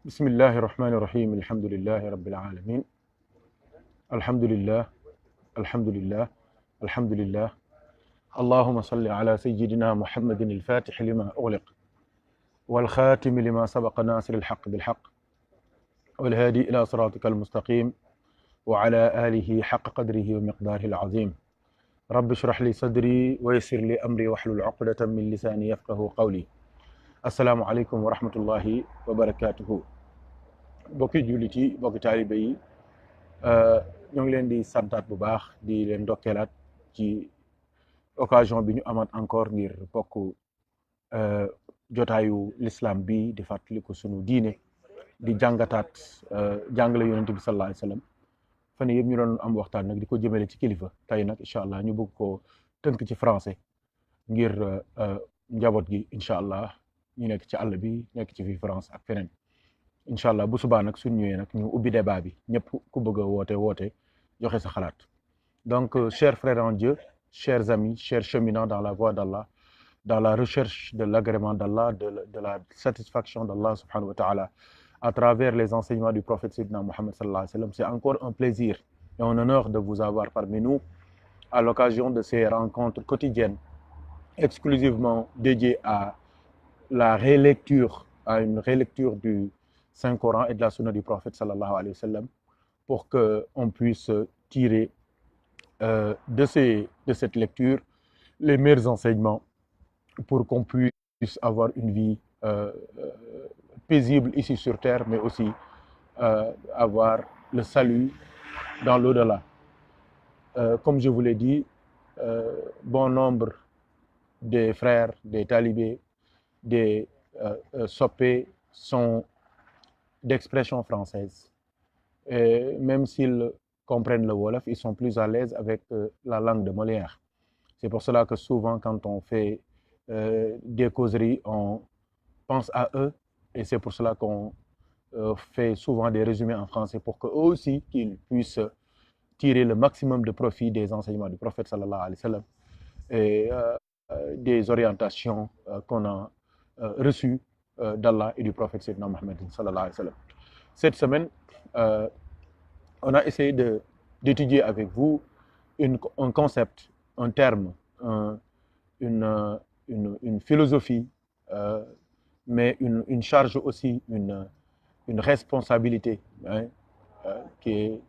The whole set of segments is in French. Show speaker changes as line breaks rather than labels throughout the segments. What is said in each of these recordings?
بسم الله الرحمن الرحيم الحمد لله رب العالمين الحمد لله الحمد لله الحمد لله اللهم صل على سيدنا محمد الفاتح لما أغلق والخاتم لما سبق ناصر الحق بالحق والهادي إلى صراطك المستقيم وعلى آله حق قدره ومقداره العظيم رب اشرح لي صدري ويسر لي أمري واحلل عقدة من لساني يفقه قولي السلام عليكم ورحمة الله وبركاته bokki jullit yi bokki taalibe yi ñoo ngi leen di santaat bu baax di leen ndokkeelaat ci occasion bi ñu amaat encore ngir bokk jotaayu l'islam bi di fàttaliku sunu diine di jàngataat jàngale yonent bi sallallahu alayhi wa sallam fan yëpp ñu doon am waxtaan nag di ko jëmale ci kilifa tey nag incha allah ñu bëgg ko tënk ci français ngir njaboot gi incha allah ñu nekk ci àll bi nekk ci fii France ak feneen incha allah bu subaa nag suñ ñëwee nag ñu ubbi débat bi ñëpp ku bëgg a woote joxe sa xalaat donc chers frères en Dieu chers amis chers cheminants dans la voie d'Allah dans la recherche de l'agrément d'Allah de la satisfaction d'Allah subhanahu wa ta'ala à travers les enseignements du prophète Sayyidina Muhammad sallallahu alayhi wa sallam, c'est encore un plaisir et un honneur de vous avoir parmi nous à l'occasion de ces rencontres quotidiennes exclusivement dédiées à la rélecture, à une rélecture du Saint-Coran et de la sunna du prophète sallallahu alayhi wa sallam pour qu'on puisse tirer de cette lecture les meilleurs enseignements pour qu'on puisse avoir une vie paisible ici sur terre, mais aussi avoir le salut dans l'au-delà. Comme je vous l'ai dit, bon nombre des frères, des talibés, des soppés sont d'expression française. Et même s'ils comprennent le Wolof, ils sont plus à l'aise avec la langue de Molière. C'est pour cela que souvent, quand on fait des causeries, on pense à eux. Et c'est pour cela qu'on fait souvent des résumés en français pour qu'eux aussi, qu'ils puissent tirer le maximum de profit des enseignements du prophète sallallahu alayhi wa sallam et des orientations qu'on a reçues d'Allah et du prophète Sayyidina Muhammad sallallahu alayhi wa sallam. Cette semaine, on a essayé d'étudier avec vous un concept, un terme, une philosophie, mais une charge aussi, une responsabilité, hein, qui est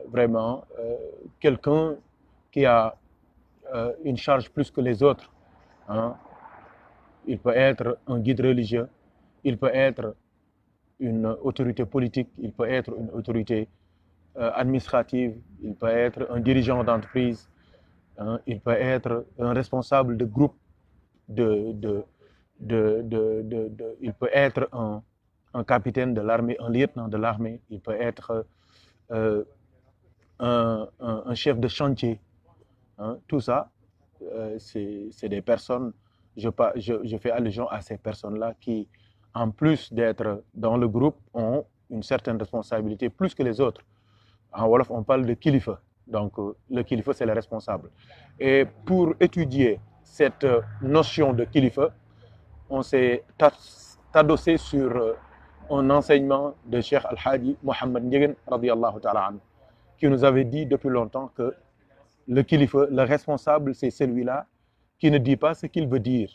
vraiment quelqu'un qui a une charge plus que les autres. Hein. Il peut être un guide religieux, il peut être une autorité politique, il peut être une autorité administrative, il peut être un dirigeant d'entreprise, hein, il peut être un responsable de groupe, il peut être un capitaine de l'armée, un lieutenant de l'armée, il peut être un chef de chantier. Hein. Tout ça, c'est des personnes, je fais allusion à ces personnes-là qui, en plus d'être dans le groupe, ont une certaine responsabilité plus que les autres. En Wolof, on parle de kilifa. Donc, le kilifa, c'est le responsable. Et pour étudier cette notion de kilifa, on s'est adossé sur un enseignement de Cheikh Al-Hadi Mohammed Ndiéguène, radiyallahu ta'ala anhu, qui nous avait dit depuis longtemps que le kilifa, le responsable, c'est celui-là qui ne dit pas ce qu'il veut dire,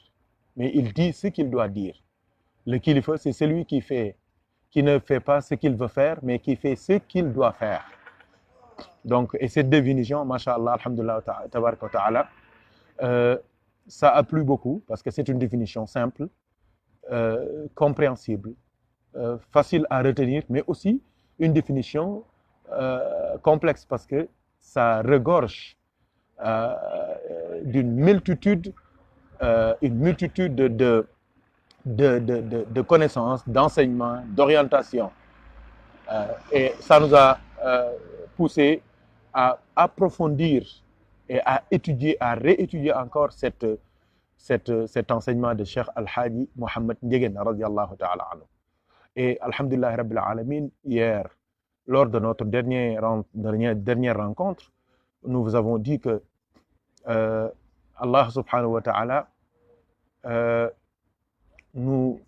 mais il dit ce qu'il doit dire. Le kilifa, c'est celui qui ne fait pas ce qu'il veut faire, mais qui fait ce qu'il doit faire. Donc, et cette définition, masha'Allah, alhamdulillah, tabarak wa ta'ala, ça a plu beaucoup parce que c'est une définition simple, compréhensible, facile à retenir, mais aussi une définition complexe parce que ça regorge d'une multitude de connaissances, d'enseignements, d'orientation. Et ça nous a poussé à approfondir et à étudier, à réétudier encore cet enseignement de Cheikh Al-Hadi Mohammed Ndiéguène, radiyallahu ta'ala anhu. Et alhamdulillah rabbil alamin, hier, lors de notre dernière rencontre, nous vous avons dit que Allah subhanahu wa ta'ala nous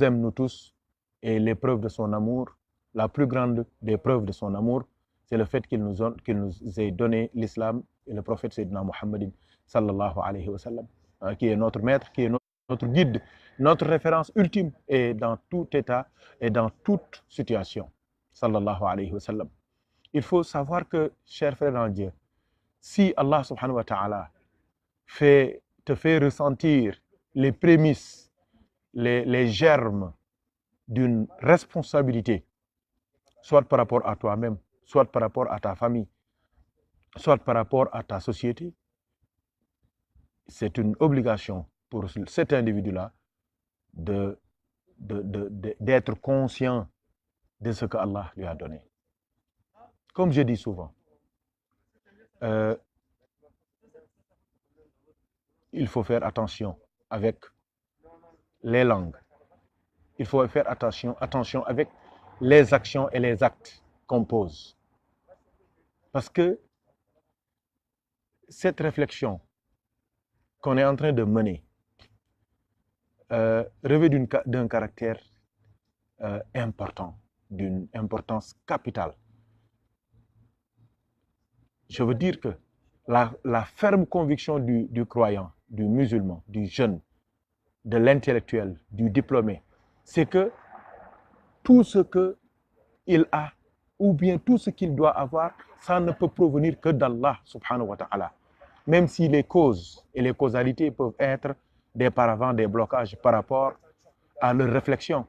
aime nous tous Et l'épreuve de son amour, la plus grande des preuves de son amour, c'est le fait qu'il nous ait donné l'islam et le prophète Sayyidina Muhammadin sallallahu alayhi wa sallam, qui est notre maître, qui est notre guide, notre référence ultime et dans tout état et dans toute situation. Sallallahu alayhi wa sallam. Il faut savoir que, chers frères en Dieu, si Allah subhanahu wa ta'ala te fait ressentir les prémices, les germes d'une responsabilité, soit par rapport à toi-même, soit par rapport à ta famille, soit par rapport à ta société, c'est une obligation pour cet individu-là d'être conscient de ce que Allah lui a donné. Comme je dis souvent, il faut faire attention avec les langues. Il faut faire attention avec les actions et les actes qu'on pose. Parce que cette réflexion qu'on est en train de mener revêt d'un caractère important, d'une importance capitale. Je veux dire que la ferme conviction du croyant, du musulman, du jeune, de l'intellectuel, du diplômé, c'est que tout ce qu'il a, ou bien tout ce qu'il doit avoir, ça ne peut provenir que d'Allah subhanahu wa ta'ala. Même si les causes et les causalités peuvent être des paravents, des blocages par rapport à leur réflexion,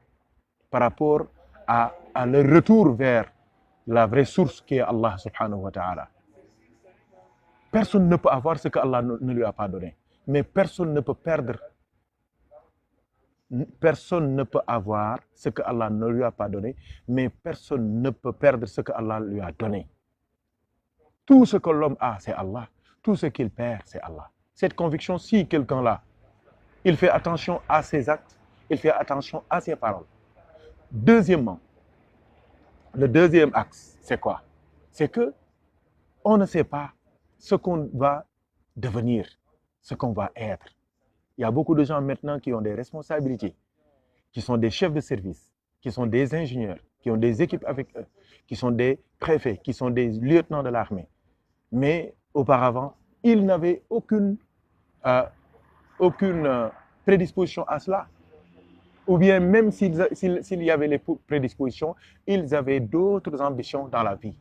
par rapport à leur retour vers la vraie source qui est Allah subhanahu wa ta'ala. Personne ne peut avoir ce que Allah ne lui a pas donné. Mais personne ne peut perdre. Personne ne peut avoir ce que Allah ne lui a pas donné, mais personne ne peut perdre ce que Allah lui a donné. Tout ce que l'homme a, c'est Allah. Tout ce qu'il perd, c'est Allah. Cette conviction, si quelqu'un-là, il fait attention à ses actes, il fait attention à ses paroles. Deuxièmement, le deuxième axe, c'est quoi? C'est que on ne sait pas ce qu'on va devenir, ce qu'on va être. Il y a beaucoup de gens maintenant qui ont des responsabilités, qui sont des chefs de service, qui sont des ingénieurs, qui ont des équipes avec eux, qui sont des préfets, qui sont des lieutenants de l'armée. Mais auparavant, ils n'avaient aucune prédisposition à cela. Ou bien même s'il y avait les prédispositions, ils avaient d'autres ambitions dans la vie.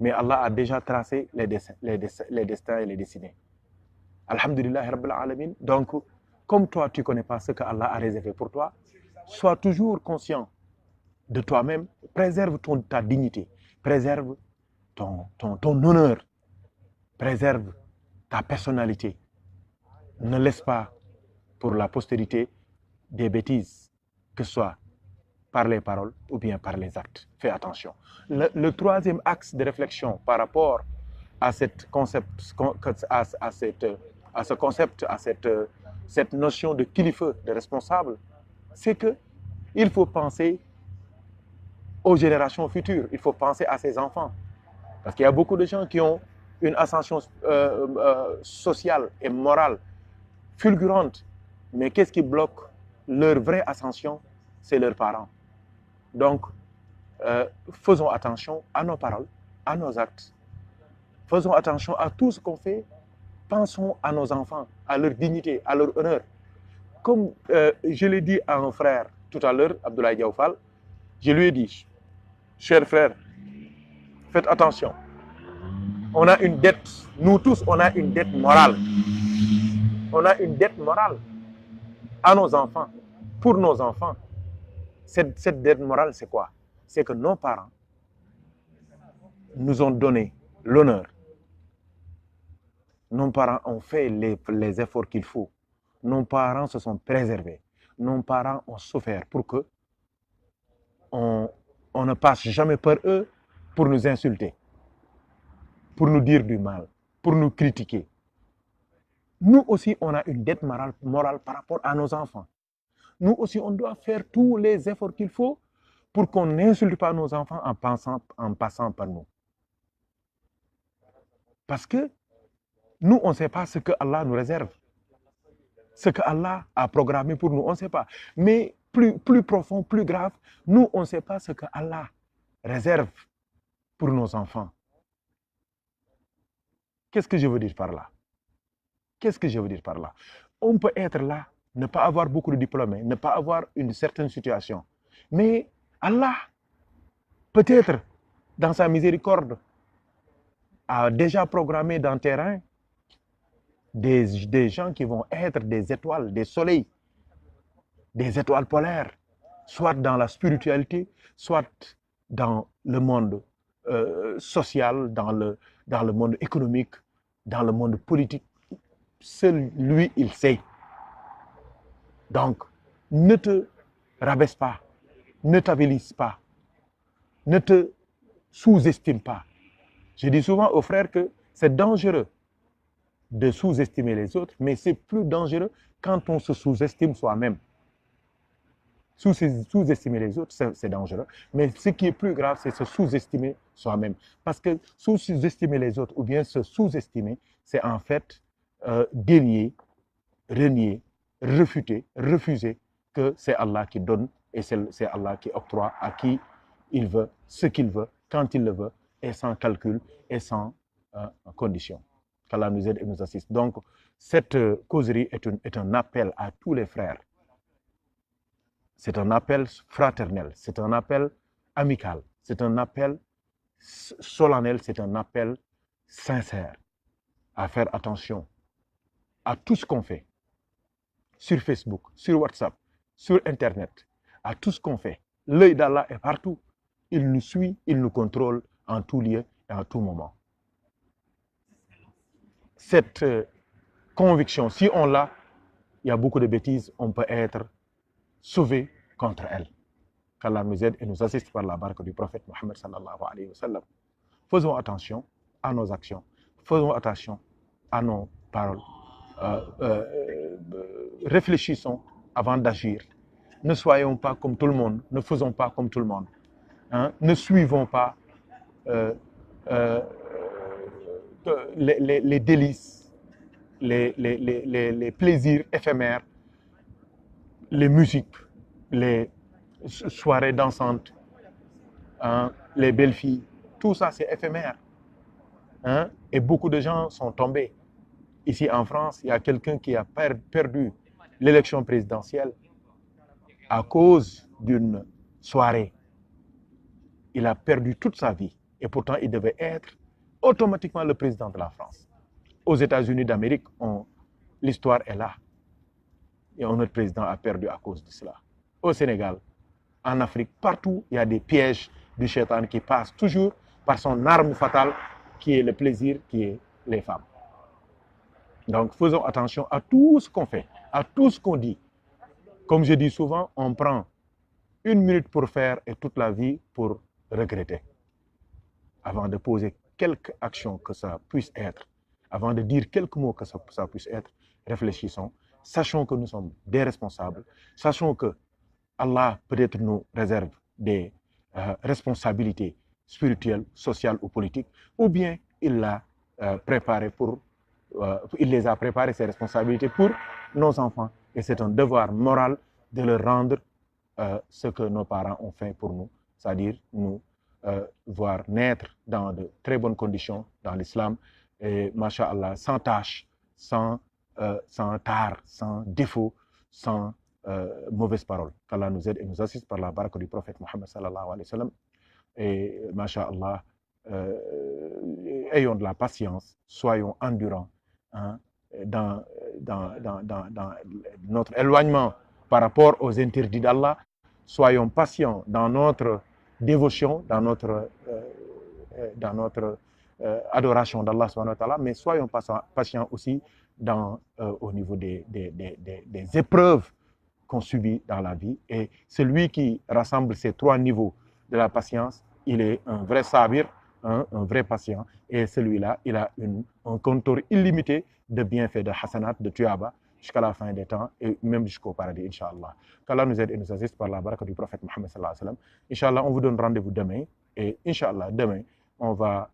Mais Allah a déjà tracé les destins et les destinées. Alhamdulillah Rabbil Alamin. Donc, comme toi, tu ne connais pas ce que Allah a réservé pour toi, sois toujours conscient de toi-même, préserve ta dignité, préserve ton honneur, préserve ta personnalité. Ne laisse pas pour la postérité des bêtises, que ce soit par les paroles ou bien par les actes. Fais attention. Le troisième axe de réflexion par rapport à cette notion de kilife, de responsable, c'est qu'il faut penser aux générations futures, il faut penser à ses enfants. Parce qu'il y a beaucoup de gens qui ont une ascension sociale et morale fulgurante, mais qu'est-ce qui bloque leur vraie ascension? C'est leurs parents. Donc, faisons attention à nos paroles, à nos actes. Faisons attention à tout ce qu'on fait. Pensons à nos enfants, à leur dignité, à leur honneur. Comme je l'ai dit à un frère tout à l'heure, Abdoulaye Diaoufal, je lui ai dit, cher frère, faites attention. On a une dette, nous tous, on a une dette morale. On a une dette morale à nos enfants, pour nos enfants. Cette dette morale, c'est quoi? C'est que nos parents nous ont donné l'honneur. Nos parents ont fait les efforts qu'il faut. Nos parents se sont préservés. Nos parents ont souffert pour que on ne passe jamais par eux pour nous insulter, pour nous dire du mal, pour nous critiquer. Nous aussi, on a une dette morale par rapport à nos enfants. Nous aussi, on doit faire tous les efforts qu'il faut pour qu'on n'insulte pas nos enfants en passant par nous. Parce que nous, on ne sait pas ce que Allah nous réserve. Ce que Allah a programmé pour nous, on ne sait pas. Mais plus profond, plus grave. Nous, on ne sait pas ce que Allah réserve pour nos enfants. Qu'est-ce que je veux dire par là? Qu'est-ce que je veux dire par là? On peut être là, ne pas avoir beaucoup de diplômés, ne pas avoir une certaine situation. Mais Allah, peut-être, dans sa miséricorde, a déjà programmé dans le terrain des gens qui vont être des étoiles, des soleils, des étoiles polaires, soit dans la spiritualité, soit dans le monde social, dans le monde économique, dans le monde politique. Seul lui, il sait. Donc, ne te rabaisse pas, ne t'avilisse pas, ne te sous-estime pas. Je dis souvent aux frères que c'est dangereux de sous-estimer les autres, mais c'est plus dangereux quand on se sous-estime soi-même. Sous-estimer les autres, c'est dangereux. Mais ce qui est plus grave, c'est se sous-estimer soi-même. Parce que sous-estimer les autres ou bien se sous-estimer, c'est en fait dénier, renier, refuser que c'est Allah qui donne et c'est Allah qui octroie à qui il veut, ce qu'il veut, quand il le veut, et sans calcul et sans condition. Qu'Allah nous aide et nous assiste. Donc, cette causerie est un appel à tous les frères. C'est un appel fraternel, c'est un appel amical, c'est un appel solennel, c'est un appel sincère à faire attention à tout ce qu'on fait sur Facebook, sur WhatsApp, sur Internet, à tout ce qu'on fait. L'œil d'Allah est partout. Il nous suit, il nous contrôle en tout lieu et en tout moment. Cette conviction, si on l'a, il y a beaucoup de bêtises, on peut être sauvé contre elle. Qu'Allah nous aide et nous assiste par la barque du prophète Mohammed sallallahu alayhi wa sallam. Faisons attention à nos actions, faisons attention à nos paroles. Réfléchissons avant d'agir. Ne soyons pas comme tout le monde, ne faisons pas comme tout le monde. Hein? Ne suivons pas les délices, les plaisirs éphémères, les musiques, les soirées dansantes, hein, les belles filles. Tout ça, c'est éphémère. Hein? Et beaucoup de gens sont tombés. Ici en France, il y a quelqu'un qui a perdu l'élection présidentielle à cause d'une soirée. Il a perdu toute sa vie. Et pourtant, il devait être automatiquement le président de la France. Aux États-Unis d'Amérique, l'histoire est là. Et notre président a perdu à cause de cela. Au Sénégal, en Afrique, partout, il y a des pièges du shaitan qui passent toujours par son arme fatale, qui est le plaisir, qui est les femmes. Donc, faisons attention à tout ce qu'on fait, à tout ce qu'on dit. Comme je dis souvent, on prend 1 minute pour faire et toute la vie pour regretter. Avant de poser quelque action que ça puisse être, avant de dire quelques mots que ça puisse être, réfléchissons. Sachons que nous sommes des responsables. Sachons que Allah peut-être nous réserve des responsabilités spirituelles, sociales ou politiques, ou bien il l'a préparé il les a préparées, ces responsabilités, pour nos enfants. Et c'est un devoir moral de leur rendre ce que nos parents ont fait pour nous, c'est-à-dire nous voir naître dans de très bonnes conditions dans l'islam, et masha'Allah, sans tâche, sans tare, sans défaut, sans mauvaise parole. Qu'Allah nous aide et nous assiste par la barque du prophète Mohammed sallallahu alayhi wa sallam. Et masha'Allah, ayons de la patience, soyons endurants, hein, dans notre éloignement par rapport aux interdits d'Allah. Soyons patients dans notre dévotion, dans notre adoration d'Allah subhanahu wa ta'ala, mais soyons patients aussi au niveau des épreuves qu'on subit dans la vie. Et celui qui rassemble ces 3 niveaux de la patience, il est un vrai sabir, un vrai patient. Et celui-là, il a un compteur illimité de bienfaits, de hasanat, de tuaba, jusqu'à la fin des temps et même jusqu'au paradis, Inch'Allah. Qu'Allah nous aide et nous assiste par la baraka du prophète Mohammed sallallahu alayhi wa sallam. Inch'Allah, on vous donne rendez-vous demain. Et Inch'Allah, demain, on va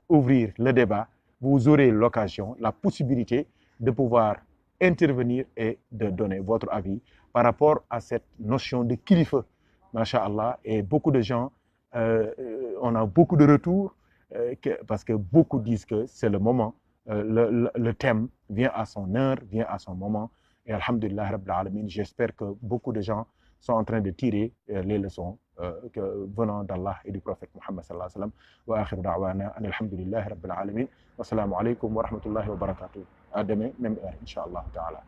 ouvrir le débat. Vous aurez l'occasion, la possibilité de pouvoir intervenir et de donner votre avis par rapport à cette notion de kilifa, masha'Allah. Et beaucoup de gens, on a beaucoup de retours parce que beaucoup disent que c'est le moment, le thème vient à son heure, vient à son moment. Et alhamdulillah, Rabbil Alamin, j'espère que beaucoup de gens sont en train de tirer les leçons venant d'Allah et du prophète Muhammad sallallahu alayhi wa sallam. Wa akhiru da'wana alhamdulillah Rabbil Alamin. Wassalamu alaikum wa rahmatullahi wa barakatuh. À demain, même heure, Inch'Allah ta'ala.